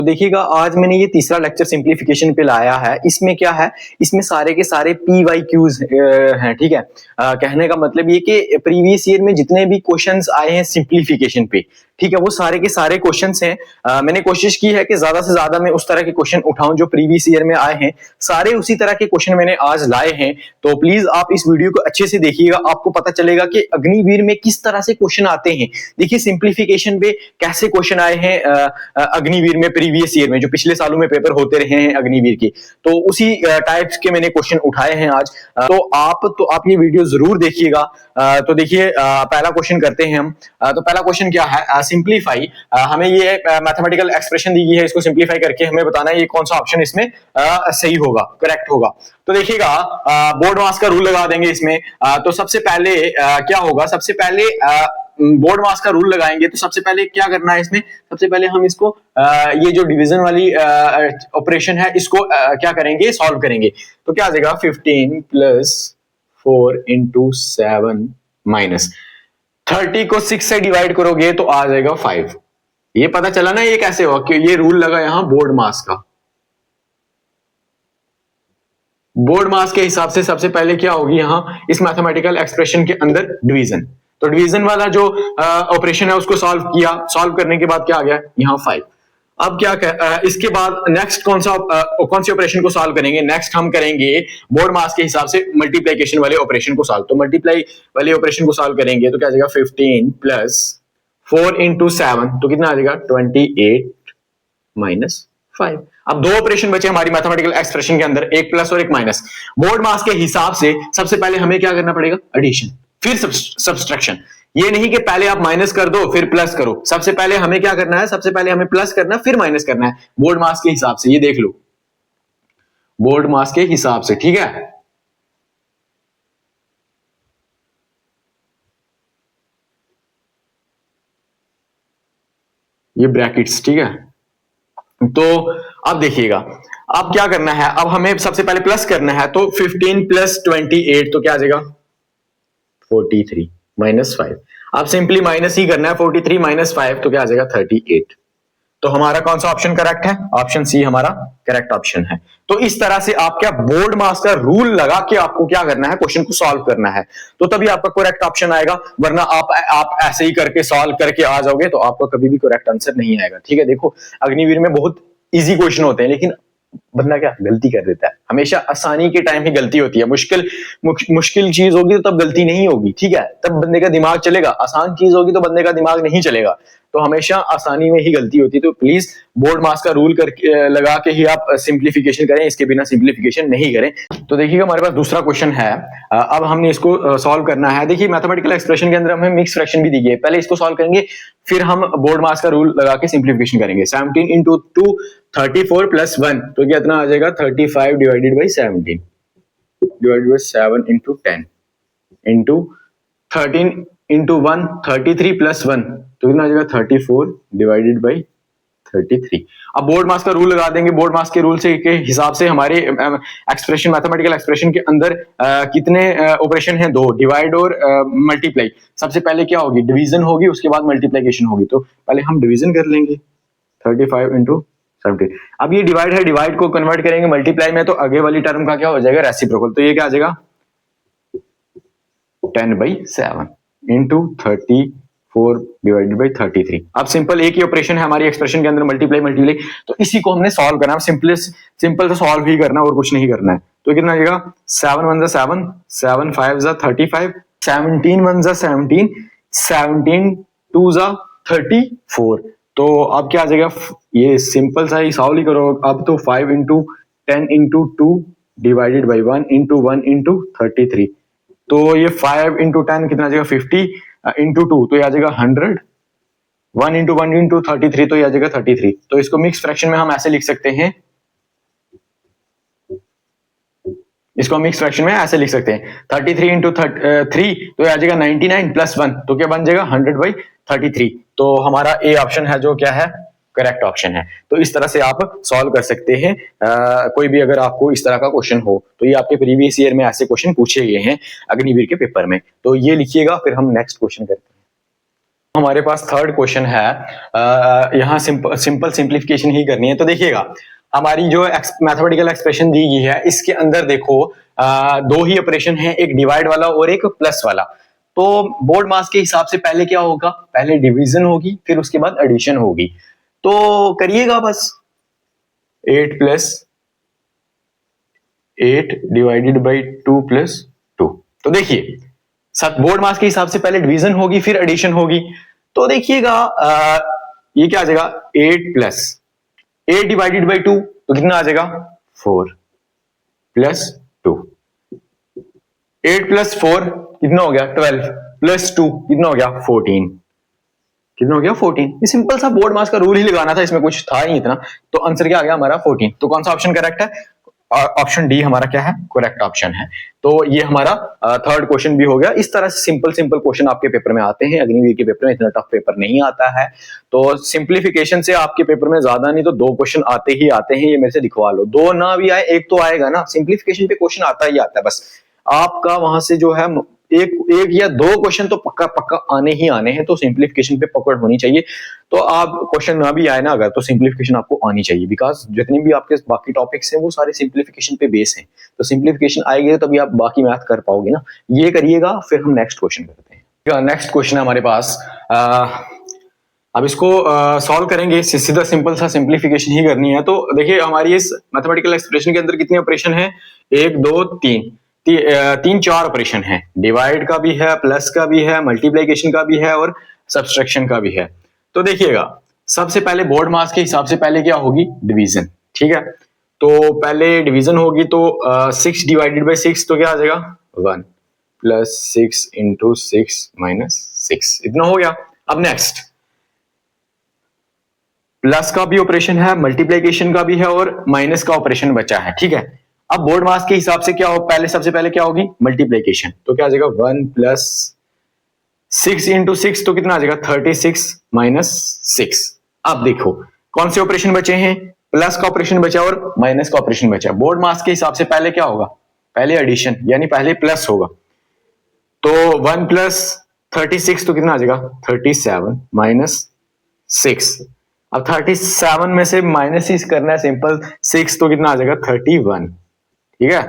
तो देखिएगा आज मैंने ये तीसरा लेक्चर सिंप्लीफिकेशन पे लाया है। इसमें क्या है, इसमें सारे के सारे PYQs हैं, ठीक है। कहने का मतलब ये कि प्रीवियस ईयर में जितने भी क्वेश्चंस आए हैं सिंप्लीफिकेशन पे, ठीक है, वो सारे के सारे क्वेश्चंस हैं। मैंने कोशिश की है कि ज्यादा से ज्यादा मैं उस तरह के क्वेश्चन उठाऊं जो प्रीवियस ईयर में आए हैं, सारे उसी तरह के क्वेश्चन मैंने आज लाए हैं। तो प्लीज आप इस वीडियो को अच्छे से देखिएगा, आपको पता चलेगा कि अग्निवीर में किस तरह से क्वेश्चन आते हैं। देखिए सिंप्लीफिकेशन पे कैसे क्वेश्चन आए हैं अग्निवीर में प्रीवियस ईयर में, जो पिछले सालों में पेपर होते रहे हैं अग्निवीर के, तो उसी टाइप्स के मैंने क्वेश्चन उठाए हैं आज। तो आप ये वीडियो जरूर देखिएगा। तो देखिए पहला क्वेश्चन करते हैं हम। तो पहला क्वेश्चन क्या है, सिंप्लीफाई। हमें ये मैथमेटिकल एक्सप्रेशन दी गई है, इसको सिंप्लीफाई करके हमें बताना है ये कौन सा ऑप्शन इसमें सही होगा, करेक्ट होगा। तो देखिएगा बोर्ड मास का रूल लगा देंगे इसमें। तो सबसे पहले क्या होगा, सबसे पहले बोर्ड मास का रूल लगाएंगे। तो सबसे पहले क्या करना है इसमें, सबसे पहले हम इसको ये जो डिवीजन वाली ऑपरेशन है इसको क्या करेंगे, सॉल्व करेंगे। तो क्या आ जाएगा 15 प्लस 4 इंटू 7 माइनस 30 को 6 से डिवाइड करोगे तो आ जाएगा 5। ये पता चला ना ये कैसे हुआ, कि ये रूल लगा यहां बोर्ड मास का। बोर्ड मास के हिसाब से सबसे पहले क्या होगी यहां इस मैथमेटिकल एक्सप्रेशन के अंदर डिवीजन। तो डिवीजन वाला जो ऑपरेशन है उसको सॉल्व किया, सॉल्व करने के बाद क्या आ गया यहाँ 5। अब क्या इसके बाद नेक्स्ट कौन सी ऑपरेशन को सॉल्व करेंगे, नेक्स्ट हम करेंगे बोर्ड मास के हिसाब से मल्टीप्लिकेशन वाले ऑपरेशन को सॉल्व। तो मल्टीप्लाई वाले ऑपरेशन को सॉल्व करेंगे तो क्या आ जाएगा 15 प्लस 4 इंटू 7, तो कितना आ जाएगा 28 माइनस 5। अब दो ऑपरेशन बचे हमारी मैथमेटिकल एक्सप्रेशन के अंदर, एक प्लस और एक माइनस। बोर्ड मास के हिसाब से सबसे पहले हमें क्या करना पड़ेगा, एडिशन फिर सब्सट्रैक्शन। ये नहीं कि पहले आप माइनस कर दो फिर प्लस करो, सबसे पहले हमें क्या करना है, सबसे पहले हमें प्लस करना फिर माइनस करना है बोर्ड मास के हिसाब से। ये देख लो बोर्ड मास के हिसाब से, ठीक है। ये ब्रैकेट्स, ठीक है। तो अब देखिएगा अब क्या करना है, अब हमें सबसे पहले प्लस करना है। तो 15 प्लस 28 तो क्या आ जाएगा 43 माइनस 5। अब सिंपली माइनस ही करना है, 43 माइनस 5 तो क्या आ जाएगा 38। तो हमारा कौन सा ऑप्शन करेक्ट है, ऑप्शन सी हमारा करेक्ट ऑप्शन है। तो इस तरह से आप क्या बोर्ड मास का रूल लगा के आपको क्या करना है, क्वेश्चन को सॉल्व करना है, तो तभी आपका करेक्ट ऑप्शन आएगा। वरना आप ऐसे ही करके सॉल्व करके आ जाओगे तो आपको कभी भी करेक्ट आंसर नहीं आएगा, ठीक है। देखो अग्निवीर में बहुत इजी क्वेश्चन होते हैं, लेकिन बंदा क्या गलती कर देता है। हमेशा आसानी के टाइम ही गलती होती है, मुश्किल चीज होगी तो तब गलती नहीं होगी, ठीक है, तब बंदे का दिमाग चलेगा। आसान चीज होगी तो बंदे का दिमाग नहीं चलेगा। तो हमेशा आसानी में ही गलती होती है। तो प्लीज बोर्ड मास का रूल करके लगा के ही आप सिंप्लीफिकेशन करें, इसके बिना सिंप्लीफिकेशन नहीं करें। तो देखिएगा हमारे पास दूसरा क्वेश्चन है। अब हमने इसको सॉल्व करना है। देखिए मैथमेटिकल एक्सप्रेशन के अंदर हमें मिक्स फ्रैक्शन भी दी गई है, पहले इसको सॉल्व करेंगे फिर हम बोर्ड मास का रूल लगा के सिंप्लीफिकेशन करेंगे। 17 इंटू 2 34 प्लस 1 तो कितना आ जाएगा 35 divided by 17 divided by 7 into 10 into 13 into 1 33 plus 1 तो कितना आ जाएगा 34 डिवाइडेड बाई 33। अब बोर्ड मास का रूल लगा देंगे। बोर्ड मास के रूल से के हिसाब से हमारे एक्सप्रेशन मैथमेटिकल एक्सप्रेशन के अंदर कितने ऑपरेशन हैं, दो, डिवाइड और मल्टीप्लाई। सबसे पहले क्या होगी, डिवीजन होगी, उसके बाद मल्टीप्लिकेशन होगी। तो पहले हम डिवीजन कर लेंगे 35 इंटू 17। अब ये डिवाइड है, डिवाइड को कन्वर्ट करेंगे मल्टीप्लाई में, तो आगे वाली टर्म का क्या हो जाएगा रेसिप्रोकल। तो ये क्या आ जाएगा 10/7 इंटू 34 डिवाइडेड बाई 33। अब सिंपल एक ही ऑपरेशन है हमारी एक्सप्रेशन के अंदर, मल्टीप्लाई। तो इसी को हमने सॉल्व करना है, सिंपल तो सॉल्व ही करना और कुछ नहीं करना है। तो कितना आ जाएगा 7 1 7 7 5 35 17 1 17 17 2 34। तो अब क्या आ जाएगा, ये सिंपल सा ही सॉल्व ही करो। अब तो 5 into 10 into 2 divided by 1 into 1 into 33। तो ये 5 इंटू 10 कितना आ जाएगा 50 इंटू 2 तो ये आ जाएगा 100 1 इंटू 1 इंटू 33 तो ये आ जाएगा 33। तो इसको मिक्स फ्रैक्शन में हम ऐसे लिख सकते हैं, इसको मिक्स फ्रैक्शन में ऐसे लिख सकते हैं 33 इंटू 3 तो ये आ जाएगा 99 प्लस 1 तो क्या बन जाएगा 100/33। तो हमारा ए ऑप्शन है जो क्या है करेक्ट ऑप्शन है। तो इस तरह से आप सॉल्व कर सकते हैं कोई भी अगर आपको इस तरह का क्वेश्चन हो। तो ये आपके प्रीवियस ईयर में ऐसे क्वेश्चन पूछे गए हैं अग्निवीर के पेपर में। तो ये लिखिएगा, फिर हम नेक्स्ट क्वेश्चन करते हैं। हमारे पास थर्ड क्वेश्चन है, यहाँ सिंपल सिंप्लीफिकेशन ही करनी है। तो देखिएगा हमारी जो मैथमेटिकल एक्सप्रेशन दी गई है इसके अंदर देखो दो ही ऑपरेशन है, एक डिवाइड वाला और एक प्लस वाला। तो बोर्ड मास के हिसाब से पहले क्या होगा, पहले डिवीजन होगी फिर उसके बाद एडिशन होगी। तो करिएगा बस 8 प्लस 8 डिवाइडेड बाई 2 प्लस 2। तो देखिए सब बोर्ड मास के हिसाब से पहले डिवीजन होगी फिर एडिशन होगी। तो देखिएगा ये क्या आ जाएगा 8 प्लस 8 डिवाइडेड बाई 2 तो कितना आ जाएगा 4 प्लस 2। 8 प्लस 4 कितना हो गया 12 प्लस 2 कितना हो गया 14। कितना हो गया 14। ये सिंपल सा बोर्ड मास का रूल ही लगाना था, इसमें कुछ था ही इतना। तो आंसर क्या आ गया हमारा 14। तो कौन सा ऑप्शन करेक्ट है, ऑप्शन डी हमारा क्या है करेक्ट ऑप्शन है। तो ये हमारा थर्ड क्वेश्चन भी हो गया। इस तरह से सिंपल सिंपल क्वेश्चन आपके पेपर में आते हैं, अग्निवीर के पेपर में इतना टफ पेपर नहीं आता है। तो सिंप्लीफिकेशन से आपके पेपर में ज्यादा नहीं तो 2 क्वेश्चन आते ही आते हैं, ये मेरे से दिखवा लो। 2 ना भी आए एक तो आएगा ना, सिंप्लीफिकेशन पे क्वेश्चन आता ही आता है। बस आपका वहां से जो है एक या 2 क्वेश्चन तो पक्का पक्का आने ही आने हैं। तो सिंप्लीफिकेशन पे पकड़ होनी चाहिए। तो आप क्वेश्चन ना भी आए ना अगर, तो सिंप्लीफिकेशन आपको आनी चाहिए, बिकॉज जितनी भी आपके बाकी टॉपिक्स हैं वो सारे सिंप्लीफिकेशन पे बेस हैं। तो सिंप्लीफिकेशन आएगी तभी आप बाकी मैथ कर पाओगे ना। ये करिएगा फिर हम नेक्स्ट क्वेश्चन करते हैं। नेक्स्ट क्वेश्चन है हमारे पास, अब इसको सॉल्व करेंगे, सीधा सिंपल सा सिंप्लीफिकेशन ही करनी है। तो देखिए हमारी इस मैथमेटिकल एक्सप्रेशन के अंदर कितने ऑपरेशन है, 1 2 3 तीन 4 ऑपरेशन है। डिवाइड का भी है, प्लस का भी है, मल्टीप्लीकेशन का भी है और सब्सट्रैक्शन का भी है। तो देखिएगा सबसे पहले बोर्ड मास के हिसाब से पहले क्या होगी डिवीजन, ठीक है। तो पहले डिवीजन होगी तो 6 डिवाइडेड बाई 6 तो क्या आ जाएगा 1 प्लस 6 इंटू 6 माइनस 6, इतना हो गया। अब नेक्स्ट प्लस का भी ऑपरेशन है, मल्टीप्लीकेशन का भी है और माइनस का ऑपरेशन बचा है, ठीक है। अब बोर्ड मास के हिसाब से क्या हो, पहले सबसे पहले क्या होगी मल्टीप्लीकेशन। तो क्या आ जाएगा 1 प्लस 6 इंटू 6 तो कितना आ जाएगा 36 माइनस 6। अब देखो कौन से ऑपरेशन बचे हैं, प्लस का ऑपरेशन बचा और माइनस का ऑपरेशन बचा। बोर्ड मास के हिसाब से पहले क्या होगा, पहले एडिशन यानी पहले प्लस होगा। तो 1 प्लस 36 तो कितना आ जाएगा 37 माइनस 6। अब 37 में से माइनस ही करना है सिंपल, 6 तो कितना आ जाएगा 31, ठीक है।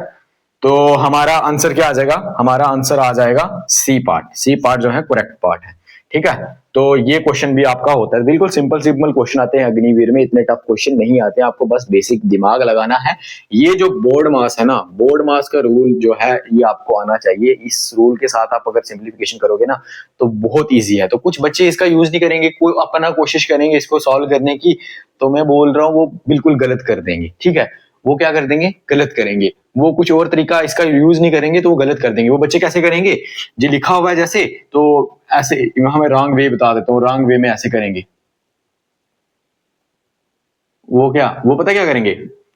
तो हमारा आंसर क्या आ जाएगा, हमारा आंसर आ जाएगा सी पार्ट। सी पार्ट जो है करेक्ट पार्ट है, ठीक है। तो ये क्वेश्चन भी आपका होता है, बिल्कुल सिंपल सिंपल क्वेश्चन आते हैं अग्निवीर में, इतने टफ क्वेश्चन नहीं आते हैं, आपको बस बेसिक दिमाग लगाना है। ये जो बोर्ड मास है ना, बोर्ड मास का रूल जो है ये आपको आना चाहिए। इस रूल के साथ आप अगर सिंप्लीफिकेशन करोगे ना तो बहुत ईजी है। तो कुछ बच्चे इसका यूज नहीं करेंगे, कोई अपना कोशिश करेंगे इसको सॉल्व करने की, तो मैं बोल रहा हूँ वो बिल्कुल गलत कर देंगे, ठीक है। वो क्या कर देंगे, गलत करेंगे। वो कुछ और तरीका इसका यूज नहीं करेंगे तो वो गलत कर देंगे। वो बच्चे कैसे करेंगे, जो लिखा हुआ है जैसे तो ऐसे, हमें रॉन्ग वे बता देता हूँ, रॉन्ग वे में ऐसे करेंगे। वो क्या, वो पता क्या करेंगे,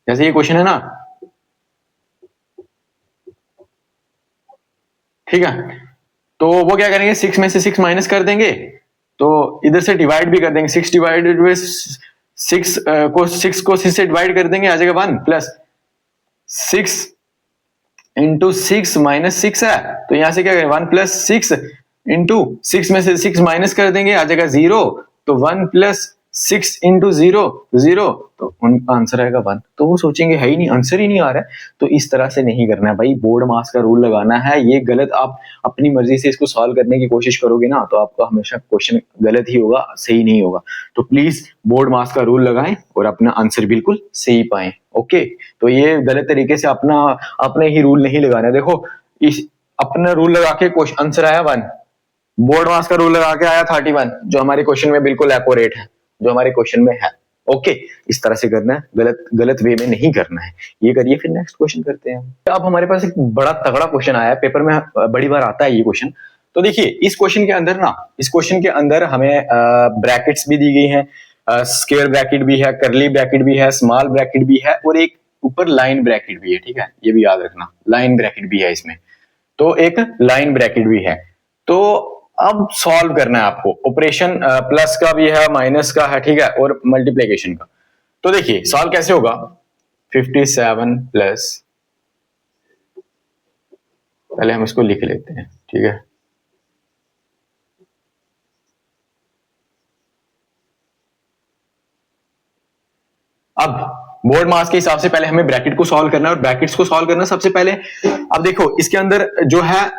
जैसे ये क्वेश्चन है ना, ठीक है। तो वो क्या करेंगे 6 में से 6 माइनस कर देंगे, तो इधर से डिवाइड भी कर देंगे। 6 डिवाइडेड बाई 6 को 6 से डिवाइड कर देंगे, आ जाएगा 1 प्लस 6 इंटू 6 माइनस 6 है। तो यहां से क्या करें 1 प्लस 6 इंटू 6 में से 6 माइनस कर देंगे, आ जाएगा 0। तो 1 प्लस 6 इंटू 0 0, तो उनका आंसर आएगा 1। तो वो सोचेंगे है ही नहीं, आंसर ही नहीं आ रहा है। तो इस तरह से नहीं करना है भाई, बोर्ड मास का रूल लगाना है। ये गलत, आप अपनी मर्जी से इसको सॉल्व करने की कोशिश करोगे ना तो आपका हमेशा क्वेश्चन गलत ही होगा, सही नहीं होगा। तो प्लीज बोर्ड मास का रूल लगाएं और अपना आंसर बिल्कुल सही पाएं। ओके, तो ये गलत तरीके से अपना अपने ही रूल नहीं लगाना। देखो इस अपना रूल लगा के क्वेश्चन आंसर आया 1, बोर्ड मास का रूल लगा के आया 31, जो हमारे क्वेश्चन में बिल्कुल एक्यूरेट है, जो हमारे क्वेश्चन में है। ओके, इस तरह से करना है, गलत गलत वे में नहीं करना है। ये करिए, फिर नेक्स्ट क्वेश्चन करते हैं। अब हमारे पास एक बड़ा तगड़ा क्वेश्चन आया है, पेपर में बड़ी बार आता है ये क्वेश्चन। तो देखिए इस क्वेश्चन के अंदर ना, इस क्वेश्चन के अंदर हमें ब्रैकेट्स भी दी गई हैं, स्क्वायर ब्रैकेट भी है, करली ब्रैकेट भी है, स्मॉल ब्रैकेट भी है और एक ऊपर लाइन ब्रैकेट भी है, ठीक है। ये भी याद रखना, लाइन ब्रैकेट भी है इसमें। तो एक लाइन ब्रैकेट भी है। तो अब सॉल्व करना है आपको, ऑपरेशन प्लस का भी है, माइनस का है, ठीक है, और मल्टीप्लीकेशन का। तो देखिए सॉल्व कैसे होगा, 57 प्लस, पहले हम इसको लिख लेते हैं, ठीक है। बोर्ड मास के हिसाब से पहले हमें ब्रैकेट को सॉल्व करना है, और ब्रैकेट्स को सॉल्व करना सबसे पहले। अब देखो इसके अंदर जो है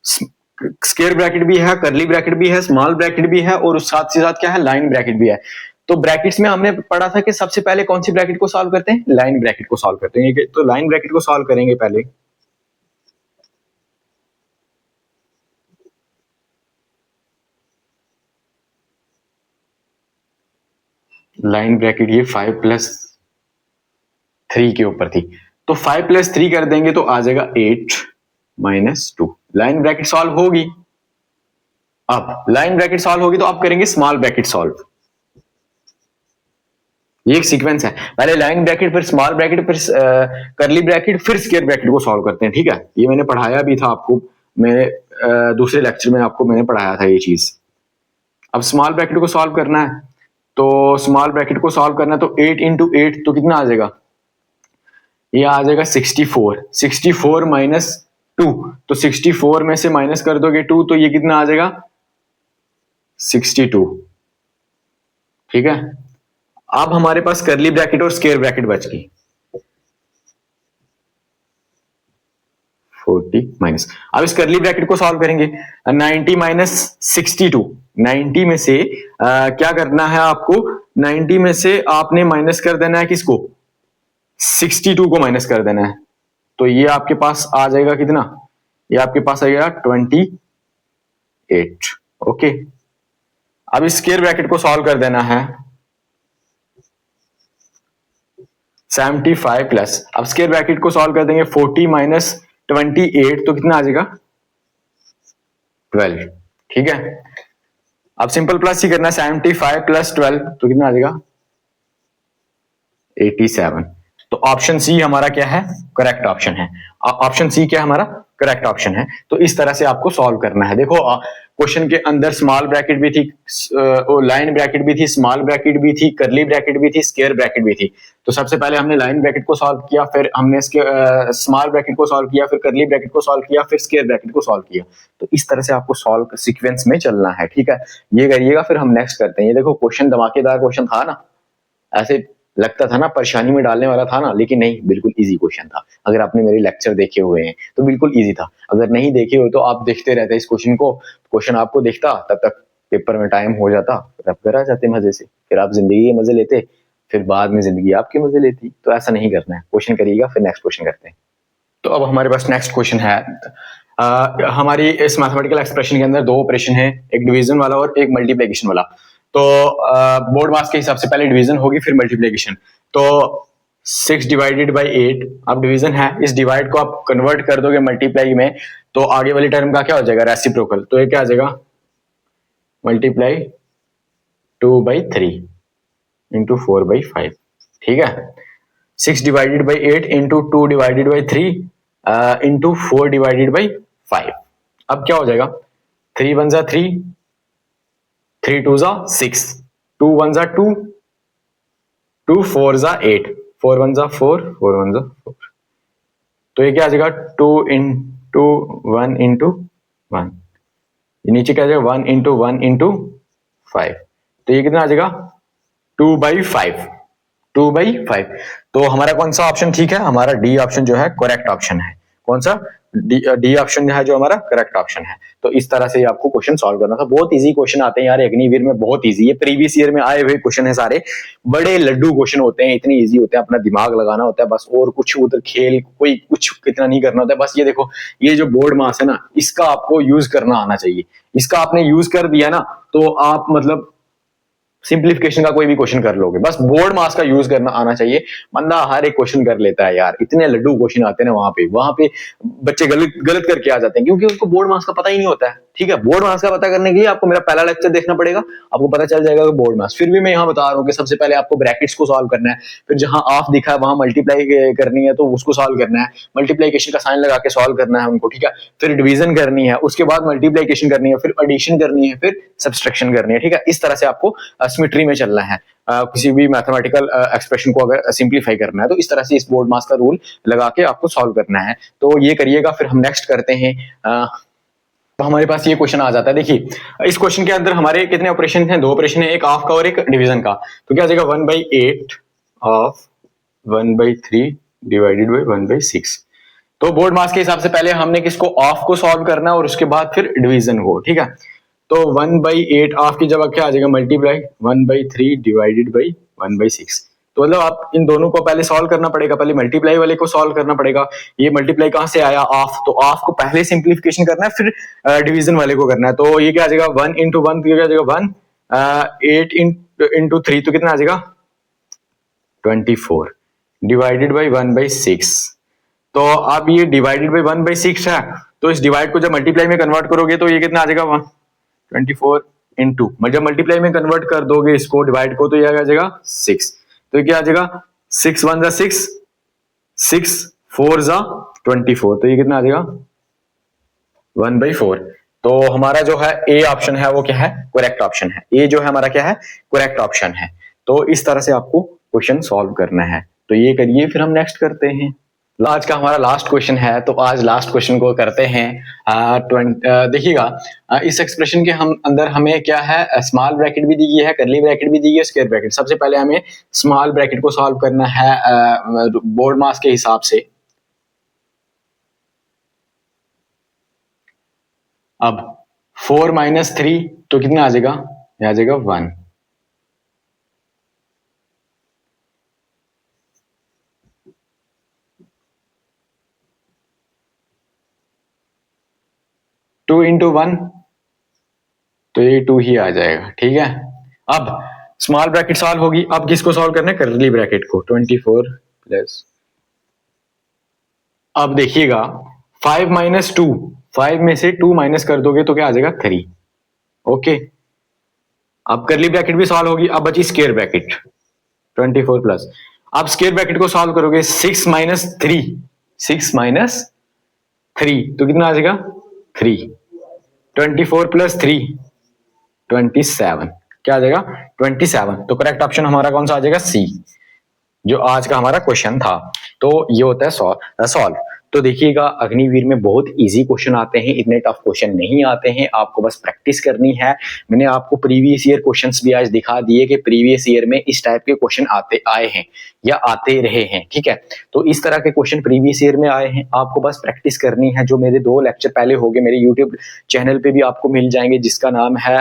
स्क्वायर ब्रैकेट भी है, कर्ली ब्रैकेट भी है, स्मॉल ब्रैकेट भी है, और उस साथ से साथ क्या है, लाइन ब्रैकेट भी है। तो ब्रैकेट्स में हमने पढ़ा था कि सबसे पहले कौन सी ब्रैकेट को सॉल्व करते हैं, लाइन ब्रैकेट को सॉल्व करते हैं। तो लाइन ब्रैकेट को सॉल्व करेंगे पहले। लाइन ब्रैकेट ये 5+3 के ऊपर थी, तो 5+3 कर देंगे तो आ जाएगा 8-2। लाइन ब्रैकेट सॉल्व होगी। अब लाइन ब्रैकेट सॉल्व होगी तो आप करेंगे स्मॉल ब्रैकेट सॉल्व। ये एक सीक्वेंस है, पहले लाइन ब्रैकेट फिर स्मॉल ब्रैकेट फिर करली ब्रैकेट फिर स्क्वायर ब्रैकेट को सॉल्व करते हैं, ठीक है। ये मैंने पढ़ाया भी था आपको, मैंने दूसरे लेक्चर में आपको मैंने पढ़ाया था ये चीज। अब स्मॉल ब्रैकेट को सॉल्व करना है, तो स्मॉल ब्रैकेट को सॉल्व करना है तो 8 × 8 तो कितना आ जाएगा, ये आ जाएगा 64। 64 - 2, तो 64 में से माइनस कर दोगे 2 तो ये कितना आ जाएगा 62, ठीक है। अब हमारे पास कर्ली ब्रैकेट और स्क्वायर ब्रैकेट बच गई। 40 माइनस, अब इस कर्ली ब्रैकेट को सॉल्व करेंगे। 90 - 62, 90 में से क्या करना है आपको, 90 में से आपने माइनस कर देना है किसको, 62 को माइनस कर देना है। तो ये आपके पास आ जाएगा कितना, ये आपके पास आएगा 28, ओके। अब इस स्क्वायर ब्रैकेट को सॉल्व कर देना है। 75 प्लस, अब स्क्वायर ब्रैकेट को सॉल्व कर देंगे, 40 - 28 तो कितना आ जाएगा 12, ठीक है। अब सिंपल प्लस ही करना है, 75 + 12 तो कितना आ जाएगा 87। तो ऑप्शन सी हमारा क्या है, करेक्ट ऑप्शन है। ऑप्शन सी क्या हमारा करेक्ट ऑप्शन है। तो इस तरह से आपको सॉल्व करना है। देखो क्वेश्चन के अंदर स्मॉल ब्रैकेट भी थी, लाइन ब्रैकेट भी थी, स्मॉल ब्रैकेट भी थी, कर्ली ब्रैकेट भी थी, स्क्वायर ब्रैकेट भी थी। तो सबसे पहले हमने लाइन ब्रैकेट को सॉल्व किया, फिर हमने स्मॉल ब्रैकेट को सॉल्व किया, फिर कर्ली ब्रैकेट को सॉल्व किया, फिर स्क्वायर ब्रैकेट को सॉल्व किया। तो इस तरह से आपको सॉल्व सीक्वेंस में चलना है, ठीक है। ये करिएगा, फिर हम नेक्स्ट करते हैं। ये देखो क्वेश्चन धमाकेदार क्वेश्चन था ना, ऐसे लगता था ना परेशानी में डालने वाला था ना, लेकिन नहीं, बिल्कुल इजी क्वेश्चन था। अगर आपने मेरे लेक्चर देखे हुए हैं तो बिल्कुल इजी था। अगर नहीं देखे हो तो आप देखते रहते इस क्वेश्चन को, क्वेश्चन आपको दिखता, तब तक पेपर में टाइम हो जाता, फिर आप घर आ जाते मजे से, फिर आप जिंदगी के मजे लेते, फिर बाद में जिंदगी आपके मजे लेती। तो ऐसा नहीं करना है, क्वेश्चन करिएगा, फिर नेक्स्ट क्वेश्चन करते हैं। तो अब हमारे पास नेक्स्ट क्वेश्चन है। हमारी इस मैथमेटिकल एक्सप्रेशन के अंदर दो ऑपरेशन है, एक डिवीजन वाला और एक मल्टीप्लिकेशन वाला। तो बोर्ड मास के हिसाब से पहले डिवीजन होगी, फिर मल्टीप्लिकेशन। तो 6 / 8 अब डिवीजन है, इस डिवाइड को आप कन्वर्ट कर दोगे मल्टीप्लाई में, तो आगे वाली टर्म का क्या हो जाएगा, रेसिप्रोकल। तो ये क्या आ जाएगा, मल्टीप्लाई 2/3 इंटू 4/5, ठीक है। 6 / 8 इंटू 2 / 3 इंटू 4 / 5। अब क्या हो जाएगा, 3 × 1 = 3, 3 × 2 = 6, 2 × 1 = 2, 2 × 4 = 8, 4 × 1 = 4, 4 × 1 = 4। तो ये क्या आ जाएगा 2 × 1 × 1, ये नीचे क्या आ जाएगा 1 × 1 × 5। तो ये कितना आ जाएगा 2/5, 2/5। तो हमारा कौन सा ऑप्शन ठीक है, हमारा डी ऑप्शन जो है करेक्ट ऑप्शन है। कौन सा, डी ऑप्शन है जो हमारा करेक्ट ऑप्शन है। तो इस तरह से आपको क्वेश्चन सॉल्व करना था। बहुत इजी क्वेश्चन आते हैं यार अग्निवीर में, बहुत इजी। ये प्रीवियस ईयर में आए हुए क्वेश्चन है सारे, बड़े लड्डू क्वेश्चन होते हैं, इतने इजी होते हैं, अपना दिमाग लगाना होता है बस, और कुछ उधर खेल कोई कुछ कितना नहीं करना होता है बस। ये देखो, ये जो बोर्ड मास है ना, इसका आपको यूज करना आना चाहिए। इसका आपने यूज कर दिया ना तो आप मतलब सिंप्लीफिकेशन का कोई भी क्वेश्चन कर लोगे, बस बोर्ड मास का यूज करना आना चाहिए। बंदा हर एक क्वेश्चन कर लेता है यार, इतने लड्डू क्वेश्चन आते हैं ना, वहां पे बच्चे गलत करके आ जाते हैं, क्योंकि उनको बोर्ड मास का पता ही नहीं होता है, ठीक है। बोर्ड मास का पता करने के लिए आपको मेरा पहला लेक्चर देखना पड़ेगा, आपको पता चल जाएगा कि बोर्ड मास। फिर भी मैं यहाँ बता रहा हूँ कि सबसे पहले आपको ब्रैकेट्स को सॉल्व करना है, फिर जहां ऑफ दिखा है वहां मल्टीप्लाई करनी है तो उसको सॉल्व करना है, मल्टीप्लीकेशन का साइन लगा के सॉल्व करना है उनको, ठीक है। फिर डिवीजन करनी है, उसके बाद मल्टीप्लीकेशन करनी है, फिर एडिशन करनी है, फिर सब्सट्रैक्शन करनी है, ठीक है। इस तरह से आपको सिमेट्री में चलना है। किसी भी मैथमेटिकल एक्सप्रेशन को अगर सिंप्लीफाई करना है तो इस तरह से इस बोर्ड मास का रूल लगा के आपको सॉल्व करना है। तो ये करिएगा, फिर हम नेक्स्ट करते हैं। तो हमारे पास ये क्वेश्चन आ जाता है। देखिए इस क्वेश्चन के अंदर हमारे कितने ऑपरेशन हैं, दो ऑपरेशन है, एक ऑफ का और एक डिवीजन का। तो क्या आ जाएगा 1/8 ऑफ 1/3 डिवाइडेड बाई 1/6। तो बोर्ड मास के हिसाब से पहले हमने किसको ऑफ को सॉल्व करना है और उसके बाद फिर डिवीजन को, ठीक है। तो 1/8 ऑफ की जगह क्या आ जाएगा मल्टीप्लाई 1/3 डिवाइडेड बाई 1/6। तो मतलब आप इन दोनों को पहले सॉल्व करना पड़ेगा, पहले मल्टीप्लाई वाले को सॉल्व करना पड़ेगा। ये मल्टीप्लाई कहां से आया ऑफ, तो ऑफ को पहले सिंप्लीफिकेशन करना है फिर डिवीजन वाले को करना है। तो ये क्या आ जाएगा 1 इंटू 1 क्या आ जाएगा 1, 8 इंटू 3 तो कितना आ जाएगा 24 डिवाइडेड बाई 1/6। तो अब ये डिवाइडेड बाई 1/6 है, तो इस डिवाइड को जब मल्टीप्लाई में कन्वर्ट करोगे तो ये कितना आ जाएगा 24 इंटू, जब मल्टीप्लाई में कन्वर्ट कर दोगे इसको डिवाइड को तो ये आ जाएगा 6। तो ये क्या आ जाएगा 6 1 जा 6, 6 4 जा 24, तो ये कितना आ जाएगा 1/4। तो हमारा जो है ए ऑप्शन है वो क्या है करेक्ट ऑप्शन है, ए जो है हमारा क्या है करेक्ट ऑप्शन है। तो इस तरह से आपको क्वेश्चन सॉल्व करना है। तो ये करिए, फिर हम नेक्स्ट करते हैं। आज का हमारा लास्ट क्वेश्चन है, तो आज लास्ट क्वेश्चन को करते हैं। देखिएगा इस एक्सप्रेशन के हम अंदर हमें क्या है स्मॉल ब्रैकेट भी दी गई है, करली ब्रैकेट भी दी गई है, स्क्वायर ब्रैकेट। सबसे पहले हमें स्मॉल ब्रैकेट को सॉल्व करना है बोर्ड मास के हिसाब से। अब 4 - 3 तो कितना आ जाएगा, आ जाएगा 1। 2 इंटू 1 तो ये 2 ही आ जाएगा, ठीक है। अब स्मॉल ब्रैकेट सॉल्व होगी, अब किसको सॉल्व करना है करली ब्रैकेट को। 24 प्लस, अब देखिएगा 5 - 2, 5 में से 2 माइनस कर दोगे तो क्या आ जाएगा 3। ओके, अब करली ब्रैकेट भी सॉल्व होगी, अब बची स्क्वायर ब्रैकेट 24 प्लस। अब स्क्वायर ब्रैकेट को सॉल्व करोगे 6 - 3, 6 - 3 तो कितना आ जाएगा 3। 24 प्लस 3 27, क्या आ जाएगा 27। तो करेक्ट ऑप्शन हमारा कौन सा आ जाएगा सी, जो आज का हमारा क्वेश्चन था। तो ये होता है सॉल्व। तो देखिएगा अग्निवीर में बहुत इजी क्वेश्चन आते हैं, इतने टफ क्वेश्चन नहीं आते हैं, आपको बस प्रैक्टिस करनी है। मैंने आपको प्रीवियस ईयर क्वेश्चंस भी आज दिखा दिए कि प्रीवियस ईयर में इस टाइप के क्वेश्चन आए हैं या आते रहे हैं, ठीक है। तो इस तरह के क्वेश्चन प्रीवियस ईयर में आए हैं, आपको बस प्रैक्टिस करनी है। जो मेरे 2 लेक्चर पहले हो गए मेरे यूट्यूब चैनल पे भी आपको मिल जाएंगे, जिसका नाम है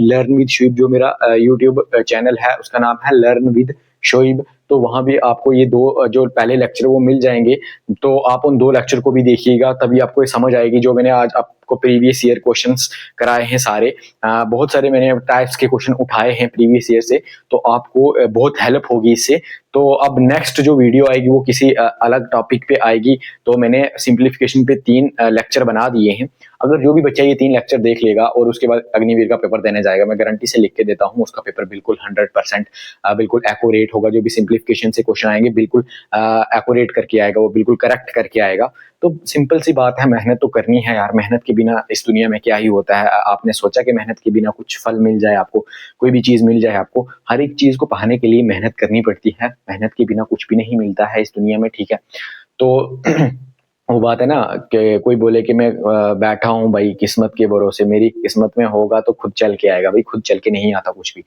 लर्न विद शोएब। जो मेरा यूट्यूब चैनल है उसका नाम है लर्न विद शोएब। तो वहां भी आपको ये 2 जो पहले लेक्चर वो मिल जाएंगे। तो आप उन 2 लेक्चर को भी देखिएगा, तभी आपको ये समझ आएगी। जो मैंने आज आपको प्रीवियस ईयर क्वेश्चंस कराए हैं सारे, बहुत सारे मैंने टाइप्स के क्वेश्चन उठाए हैं प्रीवियस ईयर से, तो आपको बहुत हेल्प होगी इससे। तो अब नेक्स्ट जो वीडियो आएगी वो किसी अलग टॉपिक पे आएगी। तो मैंने सिंप्लीफिकेशन पे 3 लेक्चर बना दिए हैं। अगर जो भी बच्चा ये 3 लेक्चर देख लेगा और उसके बाद अग्निवीर का पेपर देने जाएगा, मैं गारंटी से लिख के देता हूँ उसका पेपर बिल्कुल 100% बिल्कुल एक्यूरेट होगा। जो भी सिंप्लीफिकेशन से क्वेश्चन आएंगे बिल्कुल एक्यूरेट करके आएगा, वो बिल्कुल करेक्ट करके आएगा। तो सिंपल सी बात है, मेहनत तो करनी है यार। मेहनत के बिना इस दुनिया में क्या ही होता है। आपने सोचा कि मेहनत के बिना कुछ फल मिल जाए आपको, कोई भी चीज मिल जाए आपको? हर एक चीज को पाने के लिए मेहनत करनी पड़ती है। मेहनत के बिना कुछ भी नहीं मिलता है इस दुनिया में, ठीक है। तो वो बात है ना कि कोई बोले कि मैं बैठा हूँ भाई किस्मत के भरोसे, मेरी किस्मत में होगा तो खुद चल के आएगा। भाई खुद चल के नहीं आता कुछ भी,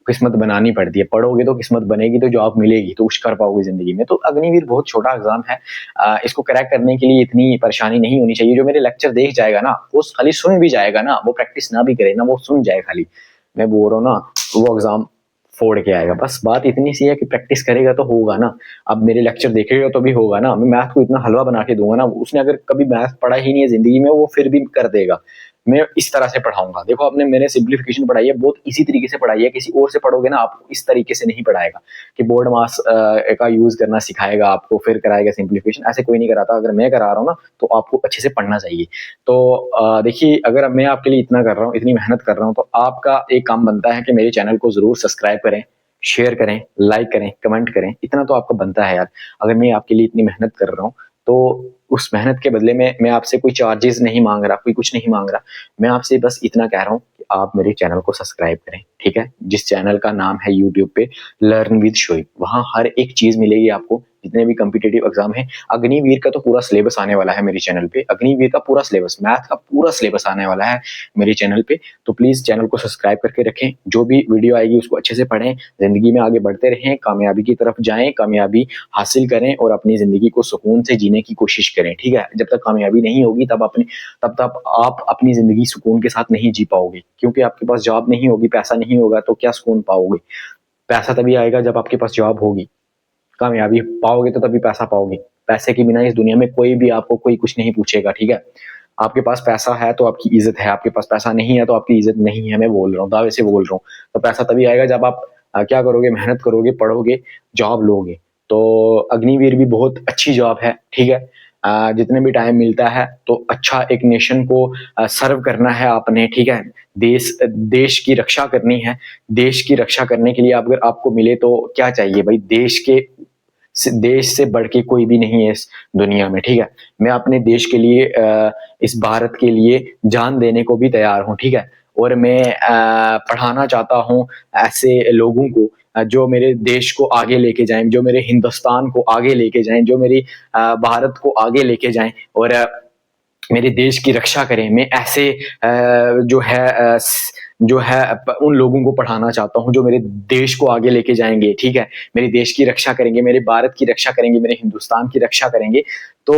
किस्मत बनानी पड़ती है। पढ़ोगे तो किस्मत बनेगी, तो जॉब मिलेगी तो कुछ कर पाओगे जिंदगी में। तो अग्निवीर बहुत छोटा एग्जाम है, इसको क्रैक करने के लिए इतनी परेशानी नहीं होनी चाहिए। जो मेरे लेक्चर देख जाएगा ना, वो खाली सुन भी जाएगा ना, वो प्रैक्टिस ना भी करे ना, वो सुन जाए खाली, मैं बोल रहा हूँ ना, वो एग्जाम फोड़ के आएगा। बस बात इतनी सी है कि प्रैक्टिस करेगा तो होगा ना। अब मेरे लेक्चर देखेगा तो भी होगा ना। मैं मैथ को इतना हलवा बना के दूंगा ना, उसने अगर कभी मैथ पढ़ा ही नहीं है जिंदगी में, वो फिर भी कर देगा। मैं इस तरह से पढ़ाऊंगा। देखो आपने मैंने सिंप्लीफिकेशन पढ़ाई है, बहुत इसी तरीके से पढ़ाई है। किसी और से पढ़ोगे ना, आपको इस तरीके से नहीं पढ़ाएगा कि बोर्ड मास का यूज करना सिखाएगा आपको फिर कराएगा सिंप्लीफिकेशन। ऐसे कोई नहीं कराता। अगर मैं करा रहा हूँ ना, तो आपको अच्छे से पढ़ना चाहिए। तो देखिए, अगर मैं आपके लिए इतना कर रहा हूँ, इतनी मेहनत कर रहा हूँ, तो आपका एक काम बनता है कि मेरे चैनल को जरूर सब्सक्राइब करें, शेयर करें, लाइक करें, कमेंट करें। इतना तो आपका बनता है यार। अगर मैं आपके लिए इतनी मेहनत कर रहा हूँ, तो उस मेहनत के बदले में मैं आपसे कोई चार्जेस नहीं मांग रहा, कोई कुछ नहीं मांग रहा। मैं आपसे बस इतना कह रहा हूँ कि आप मेरे चैनल को सब्सक्राइब करें, ठीक है। जिस चैनल का नाम है यूट्यूब पे लर्न विद शोएब, वहां हर एक चीज मिलेगी आपको। जितने भी कॉम्पिटिटिव एग्जाम है। अग्निवीर का तो पूरा सिलेबस आने वाला है मेरे चैनल पे, अग्निवीर का पूरा सिलेबस, मैथ का पूरा सिलेबस आने वाला है मेरे चैनल पे। तो प्लीज चैनल को सब्सक्राइब करके रखें, जो भी वीडियो आएगी उसको अच्छे से पढ़ें, जिंदगी में आगे बढ़ते रहें, कामयाबी की तरफ जाएं, कामयाबी हासिल करें और अपनी जिंदगी को सुकून से जीने की कोशिश करें। ठीक है, जब तक कामयाबी नहीं होगी तब आप अपनी जिंदगी सुकून के साथ नहीं जी पाओगे, क्योंकि आपके पास जॉब नहीं होगी, पैसा नहीं होगा तो क्या सुकून पाओगे। पैसा तभी आएगा जब आपके पास जॉब होगी, कामयाबी पाओगे तो तभी पैसा पाओगे। पैसे के बिना इस दुनिया में कोई भी आपको कोई कुछ नहीं पूछेगा। ठीक है, आपके पास पैसा है तो आपकी इज्जत है, आपके पास पैसा नहीं है तो आपकी इज्जत नहीं है। मैं बोल रहा हूँ, दावे से बोल रहा हूँ। तो पैसा तभी आएगा जब आप क्या करोगे, मेहनत करोगे, पढ़ोगे, जॉब लोगे। तो अग्निवीर भी बहुत अच्छी जॉब है। ठीक है, जितने भी टाइम मिलता है तो अच्छा एक नेशन को सर्व करना है आपने। ठीक है, देश की रक्षा करनी है। देश की रक्षा करने के लिए अगर आपको मिले तो क्या चाहिए भाई, देश से बढ़ के कोई भी नहीं है इस दुनिया में। ठीक है, मैं अपने देश के लिए इस भारत के लिए जान देने को भी तैयार हूँ। ठीक है, और मैं पढ़ाना चाहता हूँ ऐसे लोगों को जो मेरे देश को आगे लेके जाएं, जो मेरे हिंदुस्तान को आगे लेके जाएं, जो मेरी भारत को आगे लेके जाएं और मेरे देश की रक्षा करें। मैं ऐसे जो है उन लोगों को पढ़ाना चाहता हूँ जो मेरे देश को आगे लेके जाएंगे। ठीक है, मेरे देश की रक्षा करेंगे, मेरे भारत की रक्षा करेंगे, मेरे हिंदुस्तान की रक्षा करेंगे। तो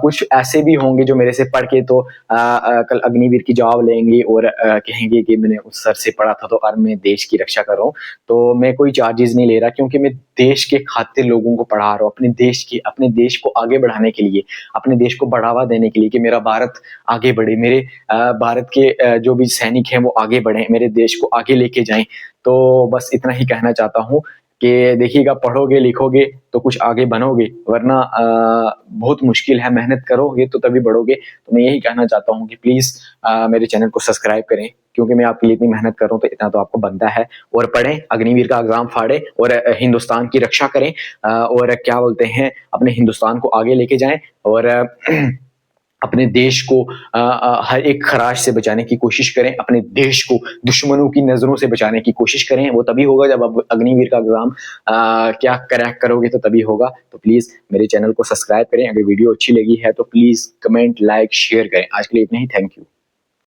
कुछ ऐसे भी होंगे जो मेरे से पढ़ के तो कल अग्निवीर की जॉब लेंगे और कहेंगे कि मैंने उस सर से पढ़ा था तो अब मैं देश की रक्षा कर रहा हूँ। तो मैं कोई चार्जेस नहीं ले रहा, क्योंकि मैं देश के खातिर लोगों को पढ़ा रहा हूँ, अपने देश को आगे बढ़ाने के लिए, अपने देश को बढ़ावा देने के लिए कि मेरा भारत आगे बढ़े, मेरे भारत के जो भी सैनिक हैं वो आगे बढ़े, मेरे देश को आगे लेके जाएं। तो बस इतना ही कहना चाहता हूँ कि देखिएगा, पढ़ोगे लिखोगे तो कुछ आगे बनोगे, वरना बहुत मुश्किल है। मेहनत करोगे तो तभी बढ़ोगे। तो मैं यही कहना चाहता हूँ कि प्लीज मेरे चैनल को सब्सक्राइब करें, क्योंकि मैं आपके लिए इतनी मेहनत कर रहा हूँ तो इतना तो आपको बनता है। और पढ़ें, अग्निवीर का एग्जाम फाड़े और हिंदुस्तान की रक्षा करें और क्या बोलते हैं, अपने हिंदुस्तान को आगे लेके जाएं और अपने देश को हर एक खराश से बचाने की कोशिश करें, अपने देश को दुश्मनों की नजरों से बचाने की कोशिश करें। वो तभी होगा जब आप अग्निवीर का एग्जाम क्या क्रैक करोगे, तो तभी होगा। तो प्लीज मेरे चैनल को सब्सक्राइब करें, अगर वीडियो अच्छी लगी है तो प्लीज कमेंट, लाइक, शेयर करें। आज के लिए इतना ही, थैंक यू।